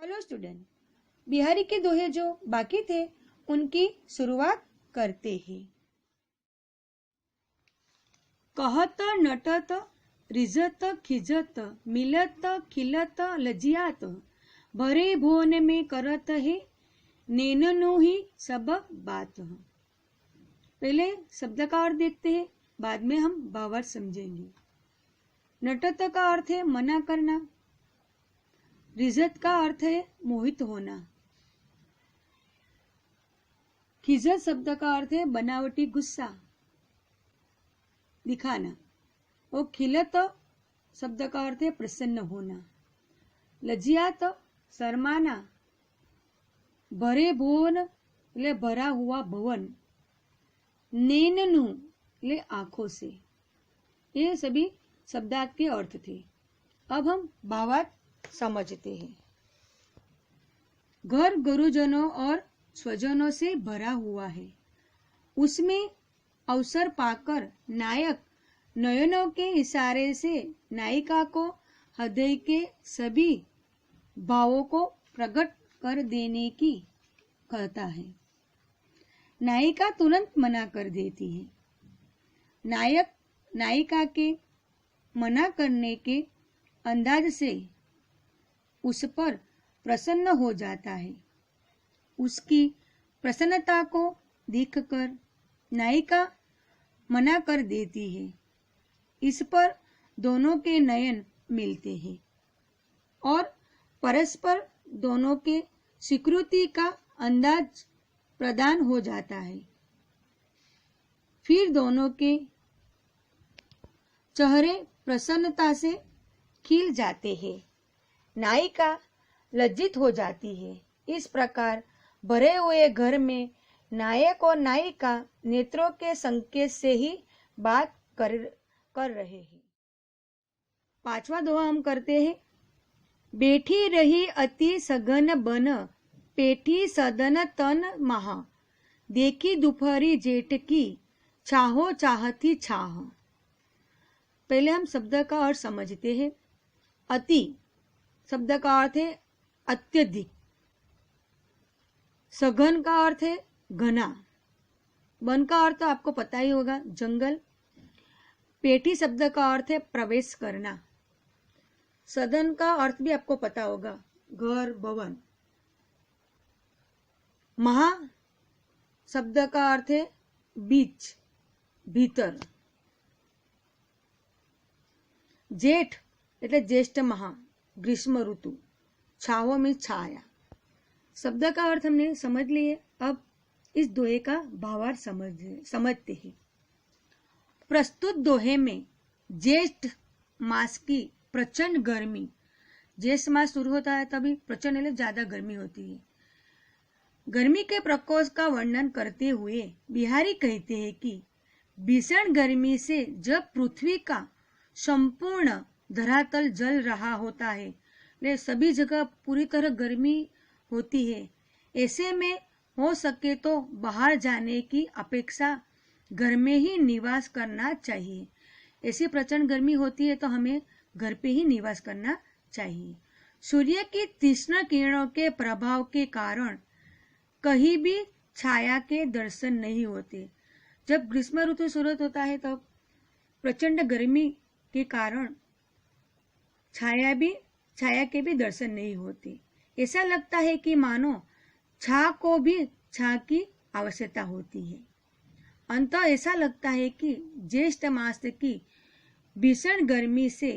Hello student, Bihari के दोहे जो बाकी थे उनकी शुरुआत करते हैं। कहत नटत रिझत खिजत मिलत खिलत लजियात भरे भुवन में करत है नैननो ही सब बात। पहले शब्द का अर्थ देखते हैं, बाद में हम भावार्थ समझेंगे। नटत का अर्थ है मना करना, रिजत का अर्थ है मोहित होना, खिजत शब्द का अर्थ है बनावटी गुस्सा दिखाना, और खिलत शब्द का अर्थ है प्रसन्न होना, लजियात शर्माना, भरे भुवन એટલે भरा हुआ भवन, नैननु એટલે आंखों से। ये सभी शब्दार्थ के अर्थ थे। अब हम भावार्थ समझते हैं। घर गुरुजनों और स्वजनों से भरा हुआ है, उसमें अवसर पाकर नायक नयनों के इशारे से नायिका को हृदय के सभी भावों को प्रकट कर देने की कहता है। नायिका तुरंत मना कर देती है। नायक नायिका के मना करने के अंदाज से उस पर प्रसन्न हो जाता है। उसकी प्रसन्नता को देखकर नायिका मना कर देती है। इस पर दोनों के नयन मिलते हैं और परस्पर दोनों के स्वीकृति का अंदाज प्रदान हो जाता है। फिर दोनों के चेहरे प्रसन्नता से खिल जाते हैं। नायिका लज्जित हो जाती है। इस प्रकार भरे हुए घर में नायक और नायिका नेत्रों के संकेत से ही बात कर रहे हैं। पांचवा दोहा हम करते हैं। बैठी रही अति सघन बन पेठी सदन तन महा देखी दोपहरी जेठ की चाहो चाहती छाह। पहले हम शब्द का अर्थ समझते हैं। अति शब्द का अर्थ है अत्यधिक, सघन का अर्थ है घना, वन का अर्थ आपको पता ही होगा जंगल, पेठी शब्द का अर्थ है प्रवेश करना, सदन का अर्थ भी आपको पता होगा घर भवन, महा शब्द का अर्थ है बीच भीतर, जेठ એટલે ज्येष्ठ महा ग्रीष्म ऋतु, छावों में छाया। शब्द का अर्थ हमने समझ लिए। अब इस दोहे का भावार्थ समझते हैं। प्रस्तुत दोहे में ज्येष्ठ मास की प्रचंड गर्मी, ज्येष्ठ मास शुरू होता है तभी प्रचंड मतलब ज्यादा गर्मी होती है। गर्मी के प्रकोप का वर्णन करते हुए बिहारी कहते हैं कि भीषण गर्मी से जब पृथ्वी का संपूर्ण धरातल जल रहा होता है, ले सभी जगह पूरी तरह गर्मी होती है, ऐसे में हो सके तो बाहर जाने की अपेक्षा घर में ही निवास करना चाहिए। ऐसी प्रचंड गर्मी होती है तो हमें घर पे ही निवास करना चाहिए। सूर्य की तीक्ष्ण किरणों के प्रभाव के कारण कहीं भी छाया के दर्शन नहीं होते। जब ग्रीष्म ऋतु शुरू होता है तो प्रचंड गर्मी के कारण छाया के भी दर्शन नहीं होते। ऐसा लगता है कि मानो छा को भी छा की आवश्यकता होती है। अंततः ऐसा लगता है कि ज्येष्ठ मास की भीषण गर्मी से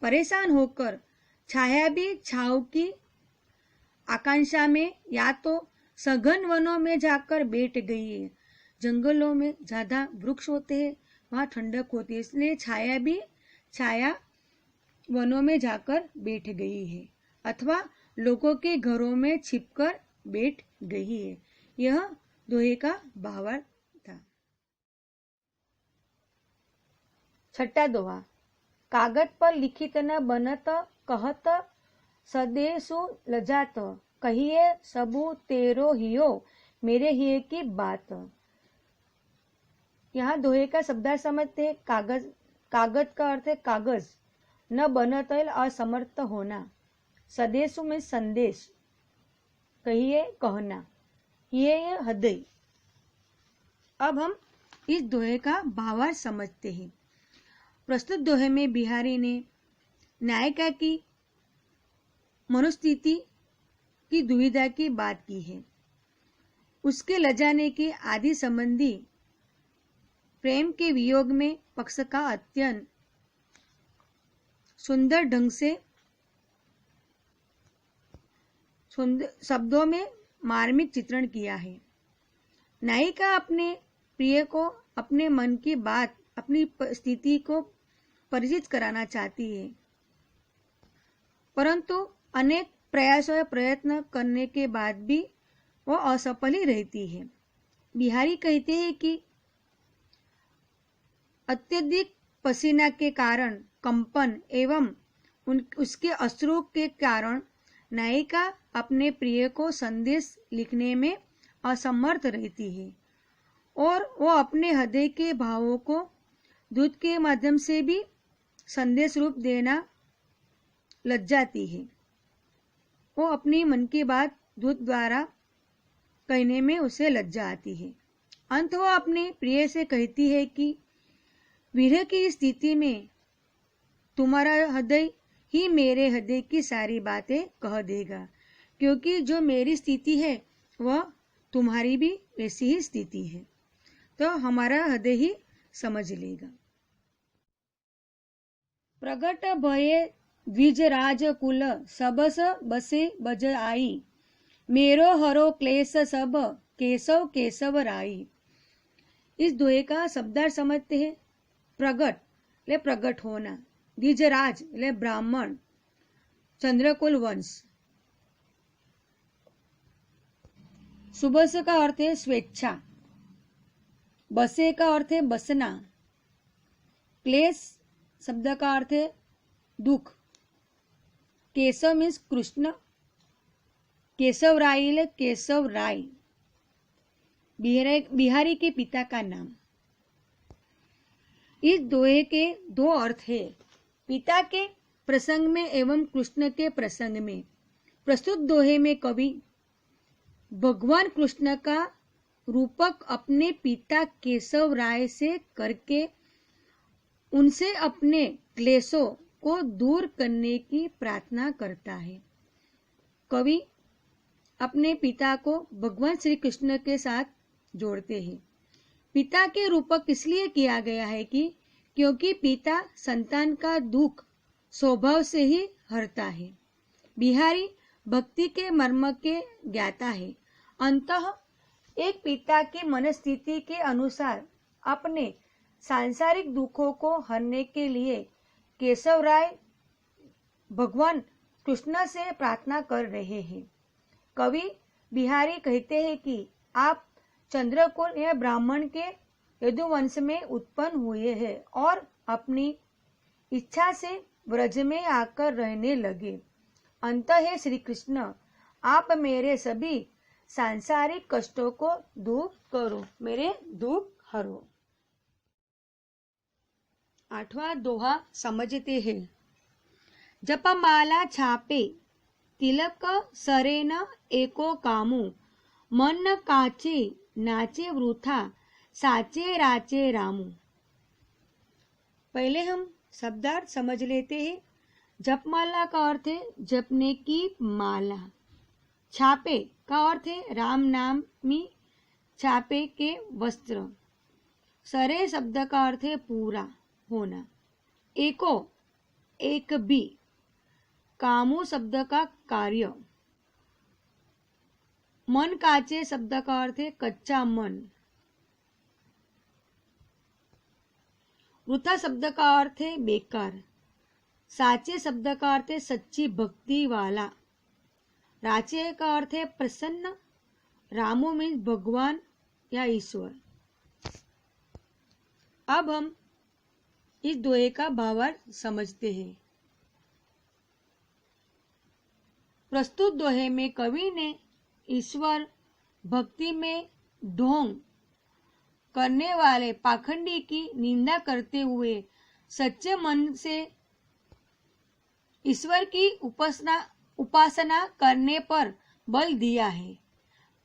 परेशान होकर छाया भी छाव की आकांक्षा में या तो सघन वनों में जाकर बैठ गई है। जंगलों में ज्यादा वृक्ष होते हैं, वहां ठंडक होती है, इसलिए छाया वनों में जाकर बैठ गई है अथवा लोगों के घरों में छिपकर बैठ गई है। यह दोहे का भावार्थ था। छठा दोहा। कागज पर लिखित न बनत कहत सदेशु लजात कहिए सबू तेरो हियो मेरे हिये की बात। यहाँ दोहे का शब्दार्थ समझते हैं। कागज का अर्थ है कागज, न बनत असमर्थ होना, सदेशु में संदेश, कहिए कहना, ये हृदय। अब हम इस दोहे का भावार्थ समझते हैं। प्रस्तुत दोहे में बिहारी ने नायिका की मनोस्थिति की दुविधा की बात की है। उसके लजाने के आदि संबंधी प्रेम के वियोग में पक्ष का अत्यंत सुंदर ढंग से शब्दों में मार्मिक चित्रण किया है। नायिका अपने प्रिय को अपने मन की बात, अपनी स्थिति को परिचित कराना चाहती है, परंतु अनेक प्रयासों या प्रयत्न करने के बाद भी वो असफल ही रहती है। बिहारी कहते हैं कि अत्यधिक पसीना के कारण कंपन एवं उसके अश्रु के कारण नायिका अपने प्रिय को संदेश लिखने में असमर्थ रहती है और वो अपने हृदय के भावों को दूत के माध्यम से भी संदेश रूप देना लज्जाती है। वो अपनी मन की बात दूत द्वारा कहने में उसे लज्जा आती है। अंत वो अपने प्रिय से कहती है कि विरह की स्थिति में तुम्हारा हृदय ही मेरे हृदय की सारी बातें कह देगा, क्योंकि जो मेरी स्थिति है वह तुम्हारी भी वैसी ही स्थिति है, तो हमारा हृदय ही समझ लेगा। प्रगट भये द्विज राज कुल सबस बसे बज आई, मेरो हरो क्लेश सब केशव केशव राई। इस दोहे का शब्दार्थ समझते हैं। प्रगट ले प्रगट होना, द्विजराज ले ब्राह्मण, चंद्रकुल वंश। सुबस का अर्थ है स्वेच्छा, बसे का अर्थ है बसना, क्लेश शब्द का अर्थ है दुख, केशव मीन्स कृष्ण, केशव राय ले केशव राय, बिहारी के पिता का नाम। इस दोहे के दो अर्थ है, पिता के प्रसंग में एवं कृष्ण के प्रसंग में। प्रस्तुत दोहे में कवि भगवान कृष्ण का रूपक अपने पिता केशव राय से करके उनसे अपने क्लेशों को दूर करने की प्रार्थना करता है। कवि अपने पिता को भगवान श्री कृष्ण के साथ जोड़ते हैं। पिता के रूपक इसलिए किया गया है कि क्योंकि पिता संतान का दुख स्वभाव से ही हरता है। बिहारी भक्ति के मर्म के ज्ञाता है। अंततः एक पिता की मनस्थिति के अनुसार अपने सांसारिक दुखों को हरने के लिए केशव राय भगवान कृष्ण से प्रार्थना कर रहे हैं। कवि बिहारी कहते हैं कि आप चंद्रकुल या ब्राह्मण के यदुवंश में उत्पन्न हुए हैं और अपनी इच्छा से ब्रज में आकर रहने लगे। अंत है श्री कृष्ण, आप मेरे सभी सांसारिक कष्टों को दूर करो, मेरे दुख हरो। आठवां दोहा समझते हैं। जपमाला छापे तिलक सरेन एको कामू, मन काचे नाचे वृथा साचे राचे रामू। पहले हम शब्दार्थ समझ लेते हैं। जपमाला का अर्थ है जपने की माला। छापे का अर्थ है राम नामी छापे के वस्त्र। सरे शब्द का अर्थ है पूरा होना। एको एक भी। कामू शब्द का कार्य। मन काचे शब्द का अर्थ है कच्चा मन। वृथा शब्द का अर्थ है बेकार। साचे शब्द का अर्थ है सच्ची भक्ति वाला। राचे का अर्थ है प्रसन्न। रामो मीन्स भगवान या ईश्वर। अब हम इस दोहे का भावार्थ समझते हैं। प्रस्तुत दोहे में कवि ने ईश्वर भक्ति में ढोंग करने वाले पाखंडी की निंदा करते हुए सच्चे मन से ईश्वर की उपासना उपासना करने पर बल दिया है।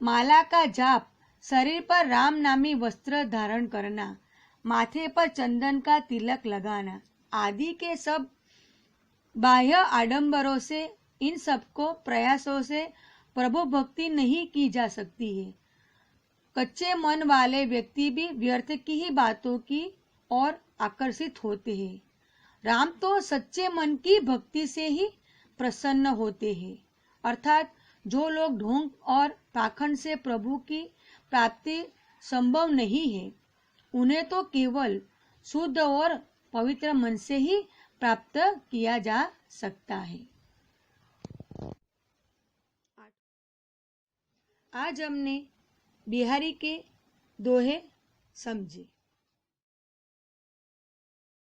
माला का जाप, शरीर पर राम नामी वस्त्र धारण करना, माथे पर चंदन का तिलक लगाना आदि के सब बाह्य आडंबरों से, इन सबको प्रयासों से प्रभु भक्ति नहीं की जा सकती है। कच्चे मन वाले व्यक्ति भी व्यर्थ की ही बातों की ओर आकर्षित होते हैं। राम तो सच्चे मन की भक्ति से ही प्रसन्न होते हैं। अर्थात जो लोग ढोंग और पाखंड से प्रभु की प्राप्ति संभव नहीं है, उन्हें तो केवल शुद्ध और पवित्र मन से ही प्राप्त किया जा सकता है। आज हमने बिहारी के दोहे समझे।